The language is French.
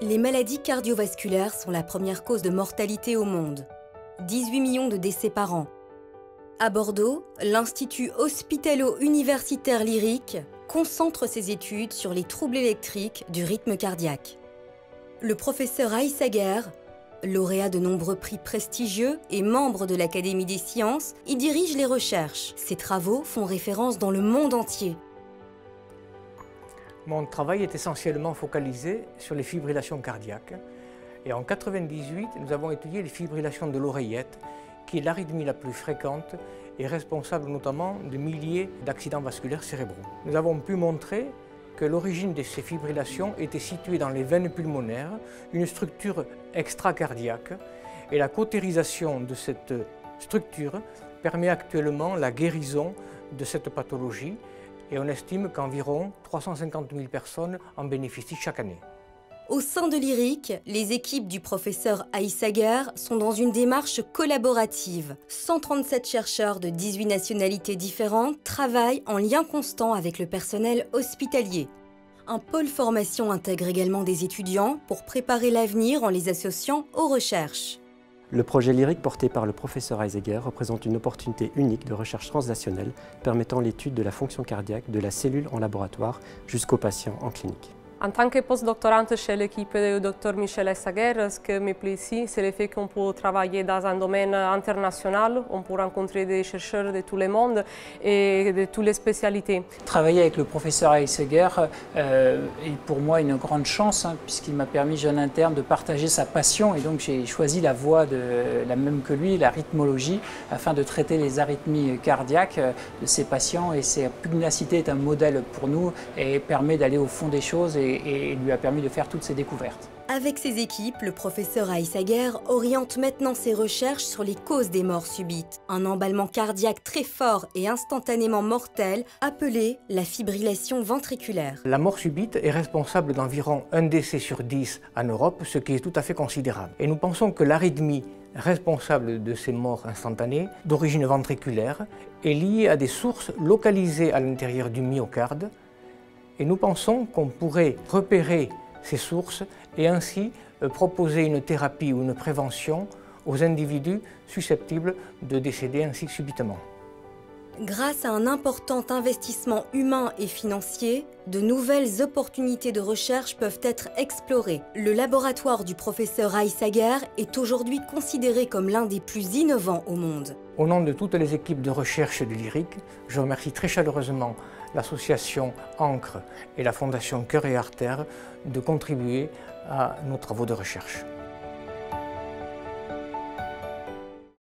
Les maladies cardiovasculaires sont la première cause de mortalité au monde. 18 millions de décès par an. À Bordeaux, l'Institut hospitalo-universitaire Lyric concentre ses études sur les troubles électriques du rythme cardiaque. Le professeur Aïssa Guerre, lauréat de nombreux prix prestigieux et membre de l'Académie des sciences, y dirige les recherches. Ses travaux font référence dans le monde entier. Mon travail est essentiellement focalisé sur les fibrillations cardiaques. Et en 1998, nous avons étudié les fibrillations de l'oreillette, qui est l'arythmie la plus fréquente et responsable notamment de milliers d'accidents vasculaires cérébraux. Nous avons pu montrer que l'origine de ces fibrillations était située dans les veines pulmonaires, une structure extracardiaque, et la cautérisation de cette structure permet actuellement la guérison de cette pathologie, et on estime qu'environ 350 000 personnes en bénéficient chaque année. Au sein de Lyric, les équipes du professeur Aïssa Guerre sont dans une démarche collaborative. 137 chercheurs de 18 nationalités différentes travaillent en lien constant avec le personnel hospitalier. Un pôle formation intègre également des étudiants pour préparer l'avenir en les associant aux recherches. Le projet Lyric porté par le professeur Aïssa Guerre représente une opportunité unique de recherche transnationale permettant l'étude de la fonction cardiaque de la cellule en laboratoire jusqu'au patient en clinique. En tant que postdoctorante chez l'équipe du Dr Michel Aïssa Guerre, ce qui me plaît ici, c'est le fait qu'on peut travailler dans un domaine international. On peut rencontrer des chercheurs de tout le monde et de toutes les spécialités. Travailler avec le professeur Aïssa Guerre est pour moi une grande chance, puisqu'il m'a permis, jeune interne, de partager sa passion. Et donc j'ai choisi la voie la même que lui, la rythmologie, afin de traiter les arythmies cardiaques de ces patients. Et sa pugnacité est un modèle pour nous et permet d'aller au fond des choses et lui a permis de faire toutes ses découvertes. Avec ses équipes, le professeur Aïssa Guerre oriente maintenant ses recherches sur les causes des morts subites. Un emballement cardiaque très fort et instantanément mortel, appelé la fibrillation ventriculaire. La mort subite est responsable d'environ 1 décès sur 10 en Europe, ce qui est tout à fait considérable. Et nous pensons que l'arythmie responsable de ces morts instantanées, d'origine ventriculaire, est liée à des sources localisées à l'intérieur du myocarde. Et nous pensons qu'on pourrait repérer ces sources et ainsi proposer une thérapie ou une prévention aux individus susceptibles de décéder ainsi subitement. Grâce à un important investissement humain et financier, de nouvelles opportunités de recherche peuvent être explorées. Le laboratoire du professeur Aïssa Guerre est aujourd'hui considéré comme l'un des plus innovants au monde. Au nom de toutes les équipes de recherche de Lyric, je remercie très chaleureusement l'association Ancre et la Fondation Cœur et Artères de contribuer à nos travaux de recherche.